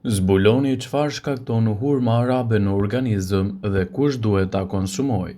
Zbuloni çfarë shkakton hurma arabe në organizëm dhe kush duhet ta konsumojë.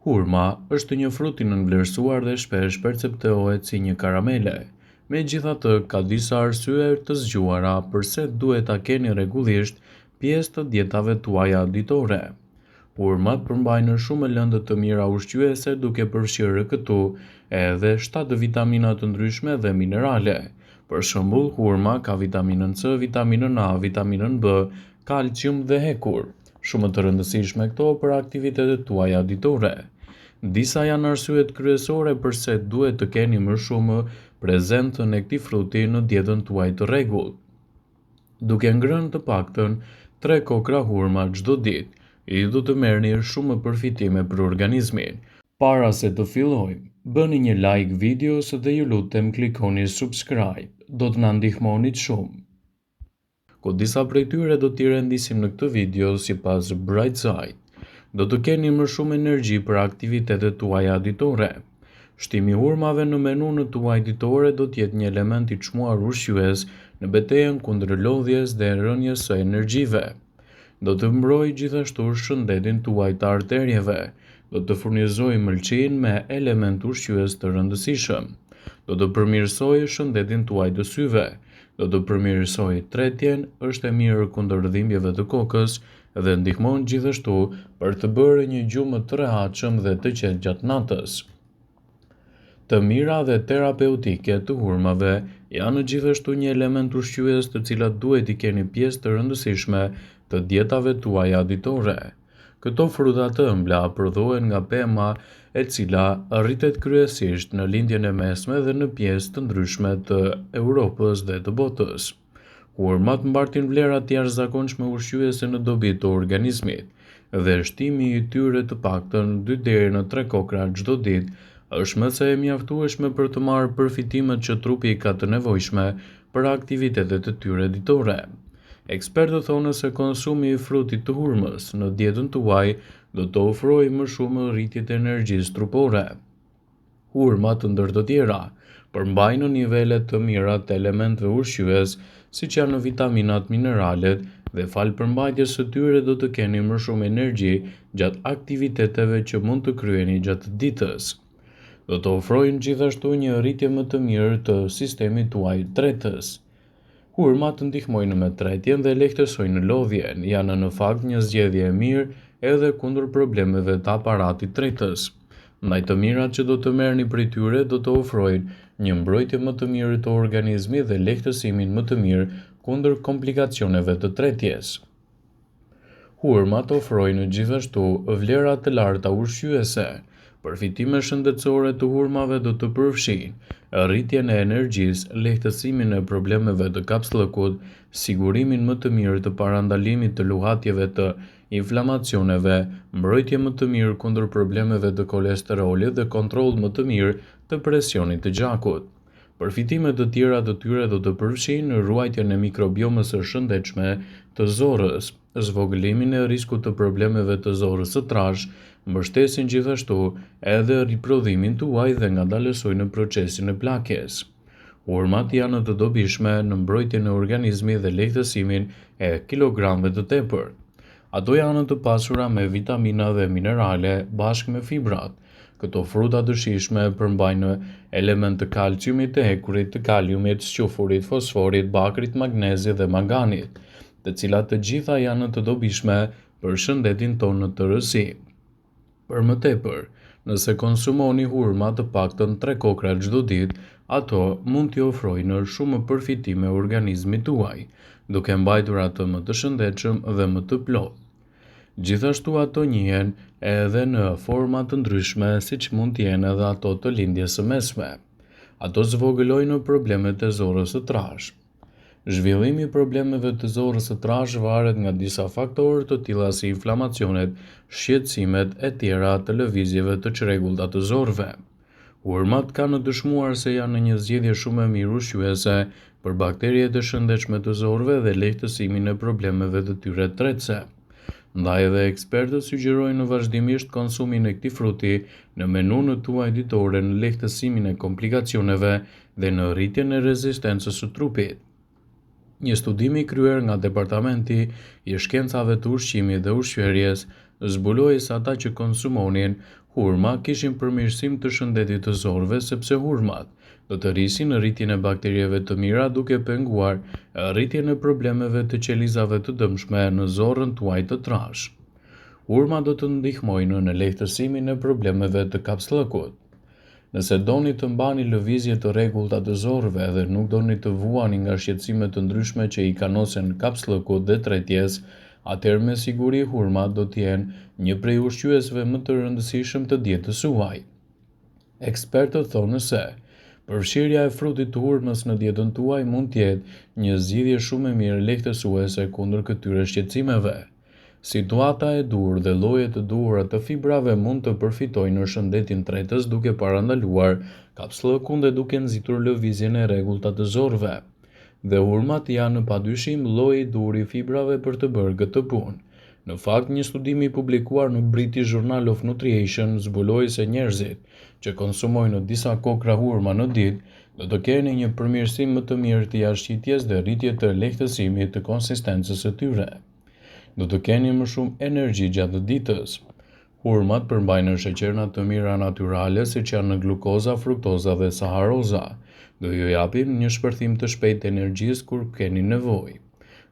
Hurma është një frut i nënvlerësuar dhe shpesh perceptohet si një karamele. Megjithatë, ka disa arsye të zgjuara pse duhet ta keni rregullisht pjesë të dietave tuaja ditore. Hurmat përmbajnë shumë lëndë të mira ushqyese duke përfshirë këtu edhe 7 vitamina të ndryshme dhe minerale. Për shembull, hurma ka vitaminën C, vitaminën A, vitaminën B, kalcium dhe hekur, shumë të rëndësishme këto për aktivitetet tuaja ditore. Disa janë arsyet kryesore pse duhet të keni më shumë prezentën e këtij fruti në dietën tuaj të rregullt. Duke ngrënë të paktën 3 kokra hurma çdo ditë, i do të merrni shumë përfitime për organizmin. Para se të fillojmë, bëni një like videos dhe ju lutem klikoni subscribe, do të na ndihmonit shumë. Ku disa prej tyre do t'i rendisim në këtë video sipas Bright Side. Do të keni më shumë energji për aktivitetet tuaja ditore. Shtimi i hurmave në menun tuaj ditore do të jetë një element i çmuar ushqyes në betejën kundër lodhjes dhe rënies së energjive. Do të mbrojë gjithashtu shëndetin tuaj të arterieve, do të furnizojë mëlçin me element ushqyes të rëndësishëm, do të përmirësojë shëndetin tuaj të syve, do të përmirësojë tretjen, është e mirë kundër dhimbjeve të kokës dhe ndihmon gjithashtu për të bërë një gjumë të rehatshëm dhe të qetë gjatë natës. Të mira dhe terapeutike të hurmave janë gjithashtu një element ushqyes të cilat duhet i keni pjesë të rëndësishme të dietave tuaja ditore. Këto fruta të ëmbla prodhohen nga pema e cila rritet kryesisht në lindjen e mesme dhe në pjesë të ndryshme të Europës dhe të botës. Hurmat mbartin vlera të jashtëzakonshme ushqyese në dobi të organizmit, dhe shtimi i tyre të paktën 2 deri në 3 kokra çdo ditë është më se e mjaftueshme për të marrë përfitimet që trupi ka të nevojshme për aktivitetet e tyre ditore. Ekspertët thonë se konsumi i frutit të hurmës në dietën tuaj do të ofrojë më shumë rritje të energjisë trupore. Hurmat, ndër të tjera, përmbajnë nivele të mira të elementëve ushqyes, siç janë vitaminat, mineralet, dhe fal përmbajtjes së tyre do të keni më shumë energji gjatë aktiviteteve që mund të kryeni gjatë ditës. Do të ofrojnë gjithashtu një rritje më të mirë të sistemit tuaj tretës. Hurmat ndihmojnë me tretjen dhe lehtësojnë lodhjen, janë në fakt një zgjedhje e mirë edhe kundër problemeve të aparatit tretës. Ndaj të mirat që do të merrni prej tyre do të ofrojnë një mbrojtje më të mirë të organizmit dhe lehtësimin më të mirë kundër komplikacioneve të tretjes. Hurmat ofrojnë gjithashtu vlera të larta ushqyese. Përfitimet shëndetësore të hurmave do të përfshijnë rritjen e energjisë, lehtësimin e problemeve të kapsllëkut, sigurimin më të mirë të parandalimit të luhatjeve të inflamacioneve, mbrojtje më të mirë kundër problemeve të kolesterolit dhe kontroll më të mirë të presionit të gjakut. Përfitimet të tjera të tyre do të përfshijnë ruajtjen e mikrobiomës së shëndetshme të zorrës, zvogëlimin e riskut të problemeve të zorrës së trashë, mbështesin gjithashtu edhe riprodhimin tuaj dhe ngadalësojnë procesin e plakjes. Hurmat janë të dobishme në mbrojtjen e organizmit dhe lehtësimin e kilogramëve të tepërt. Ato janë të pasura me vitamina dhe minerale bashkë me fibrat. Këto fruta të shijshme përmbajnë element të kalciumit, të hekurit, të kaliumit, sqofurit, fosforit, bakrit, magnezit dhe manganit, të cilat të gjitha janë të dobishme për shëndetin tonë të rësi. Për më tepër, nëse konsumoni hurma të paktën 3 kokra çdo ditë, ato mund t'i ofrojnë shumë përfitime organizmit tuaj, duke mbajtur atë më të shëndetshëm dhe më të plotë. Gjithashtu ato njihen edhe në forma të ndryshme siç mund të jenë edhe ato të lindjes së mesme. Ato zvogëlojnë problemet e zorrës së trashë. Zhvillimi i problemeve të zorrës së trashë varet nga disa faktorë të tilla si inflamacionet, shqetësimet e tjera të lëvizjeve të çrregullta të zorrëve. Hurmat kanë dëshmuar se janë një zgjedhje shumë e mirë ushqyese për bakteriet e shëndetshme të zorrëve dhe lehtësimin e problemeve të tyre tretëse. Ndaj edhe ekspertët sugjerojnë vazhdimisht konsumin e këtij fruti në menun tuaj ditore në lehtësimin e komplikacioneve dhe në rritjen e rezistencës së trupit. Një studim i kryer nga Departamenti i Shkencave të Ushqimit dhe Ushqyerjes zbuloi se ata që konsumonin hurma kishin përmirësim të shëndetit të zorëve sepse hurmat do të rrisin në rritjen e bakterieve të mira duke penguar rritjen e problemeve të qelizave të dëmshme në zorrën tuaj të trash. Hurma do të ndihmojnë në lehtësimin e problemeve të kapsllëkut. Nëse doni të mbani lëvizje të rregullta të zorrëve dhe nuk doni të vuani nga shqetësime të ndryshme që i kanosen kapsllëkut dhe tretjes, atëherë me siguri hurmat do të jenë një prej ushqyesve më të rëndësishëm të dietës suaj. Ekspertët thonë se përfshirja e frutit të hurmës në dietën tuaj mund të jetë një zgjidhje shumë e mirë lehtësuese kundër këtyre shqetësimeve. Situata e dur dhe llojet të duhura të fibrave mund të përfitojnë në shëndetin tretës duke parandaluar kapsllëkun dhe duke nxitur lëvizjen e rregullta të zorrëve. Dhe hurmat janë padyshim lloji i dur i fibrave për të bërë këtë punë. Në fakt, një studim i publikuar në British Journal of Nutrition zbuloi se njerëzit që konsumojnë disa kokra hurma në ditë do të kenë një përmirësim më të mirë të jashtëqitjes dhe rritje të lehtësimit të konsistencës së tyre. Do të keni më shumë energji gjatë ditës. Hurmat përmbajnë sheqerna të mira natyrale siç janë glukoza, fruktoza dhe saharoza, do ju japin një shpërthim të shpejtë të energjisë kur keni nevojë.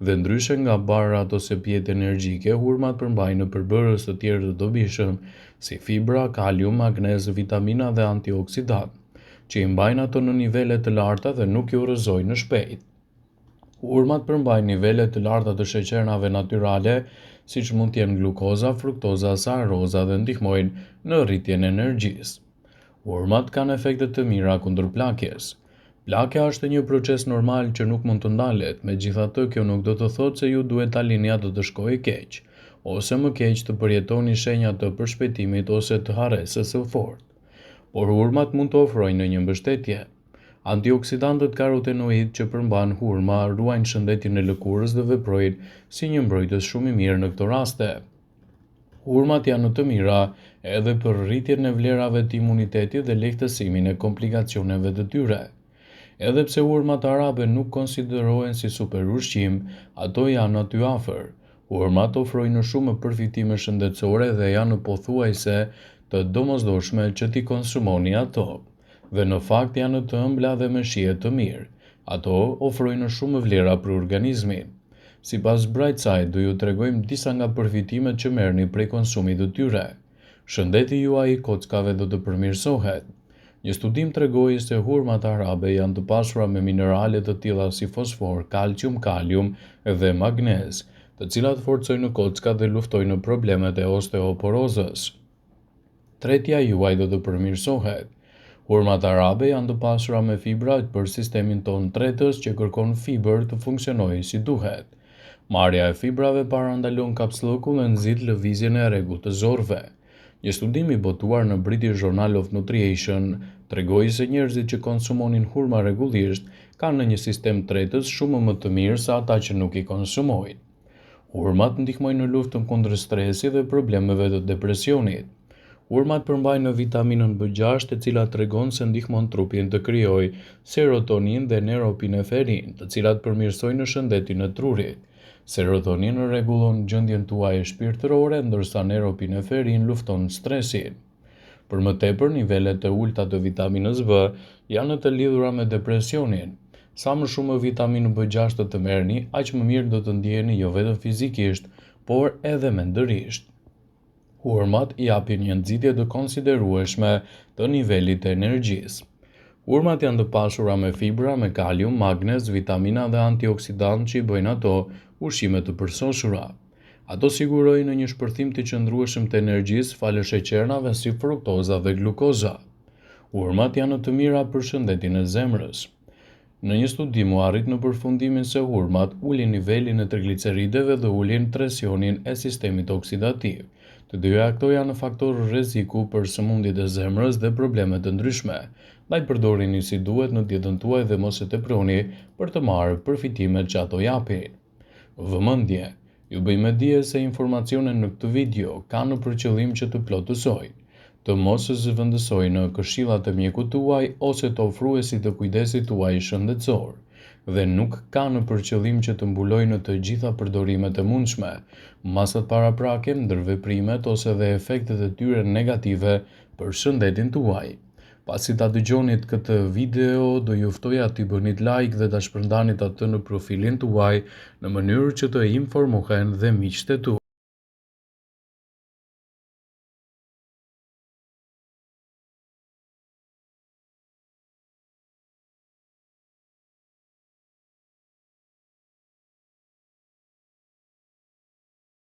Dhe ndryshe nga barrat ose pjetë energjike, hurmat përmbajnë përbërës të tjerë të dobishëm, si fibra, kalium, magnez, vitamina dhe antioksidantë, që i mbajnë ato në nivele të larta dhe nuk ju rrëzojnë shpejt. Hurmat përmbajnë nivele të larta të sheqernave natyrale, siç mund të jenë glukoza, fruktoza, saharoza dhe ndihmojnë në rritjen e energjisë. Hurmat kanë efekte të mira kundër plakjes. Plakja është një proces normal që nuk mund të ndalet, megjithatë kjo nuk do të thotë se ju duhet ta lini atë të shkojë keq, ose më keq të përjetoni shenja të përshpejtimit ose të harresës së fortë. Por hurmat mund të ofrojnë një mbështetje. Antioksidantët karotenoid që përmban hurma ruajnë shëndetin e lëkurës dhe veprojnë si një mbrojtës shumë i mirë në këto raste. Hurmat janë të mira edhe për rritjen e vlerave të imunitetit dhe lehtësimin e komplikacioneve të tyre. Edhe pse hurmat arabe nuk konsiderohen si super ushqim, ato janë aty afër. Hurmat ofrojnë shumë përfitime shëndetësore dhe janë pothuajse të domosdoshme që ti konsumoni ato. Dhe në fakt janë të ëmbla dhe me shije të mirë. Ato ofrojnë shumë vlera për organizmin. Sipas Brightside, do ju tregojmë disa nga përfitimet që merrni prej konsumit të tyre. Shëndeti juaj i kockave do të përmirësohet. Një studim tregoi se hurmat arabe janë të pasura me minerale të tilla si fosfor, kalcium, kalium dhe magnez, të cilat forcojnë kockat dhe luftojnë problemet e osteoporozës. Tretja juaj do të përmirësohet. Hurmat arabe janë të pasura me fibra për sistemin tonë tretës që kërkon fibër të funksionojë si duhet. Marrja e fibrave parandalon kapsllëkun dhe nxit lëvizjen e rregullt të zorrëve. Një studim i botuar në British Journal of Nutrition tregoi se njerëzit që konsumonin hurma rregullisht kanë një sistem tretës shumë më të mirë se ata që nuk i konsumojnë. Hurmat ndihmojnë në luftën kundër stresit dhe problemeve të depresionit. Hurmat përmbajnë vitaminën B6, e cila tregon se ndihmon trupin të krijojë serotonin dhe neuropineferin, të cilat përmirësojnë shëndetin e trurit. Serotonin rregullon gjendjen tuaj shpirtërore, ndërsa neuropineferin lufton stresin. Për më tepër, nivelet e ulta të vitaminës B janë të lidhura me depresionin. Sa më shumë vitaminë B6 të merrni, aq më mirë do të ndjeheni jo vetëm fizikisht, por edhe mendërisht. Hurmat i japin një nxitje të konsiderueshme të nivelit të energjisë. Hurmat janë të pasura me fibra, me kalium, magnez, vitamina dhe antioksidantë që i bëjnë ato ushqime të përsoshura. Ato sigurojnë një shpërthim të qëndrueshëm të energjisë falë sheqernave si fruktoza dhe glukoza. Hurmat janë të mira për shëndetin e zemrës. Në një studim u arrit në përfundimin se hurmat ulin nivelin e triglicerideve dhe ulin presionin e sistemit oksidativ. Të dyja këto janë faktorë rreziku për sëmundjet e zemrës dhe probleme të ndryshme. Ndaj përdorini si duhet në dietën tuaj dhe mos e teproni për të marrë përfitimet që ato japin. Vëmendje, ju bëjmë dije se informacionet në këtë video kanë për qëllim që të plotësojnë, të mos zëvendësojnë në këshillat e mjekut tuaj ose të ofruesit të kujdesit tuaj shëndetësor. dhe nuk ka në përqëllim që të mbulojë në të gjitha përdorimet e mundshme, masat paraprake, ndërveprimet ose dhe efektet e tyre negative për shëndetin tuaj. Pasi ta dëgjonit këtë video, do ju ftoja t'i bënit like dhe ta shpërndanit atë në profilin tuaj në mënyrë që të informohen dhe miqtë e tuaj.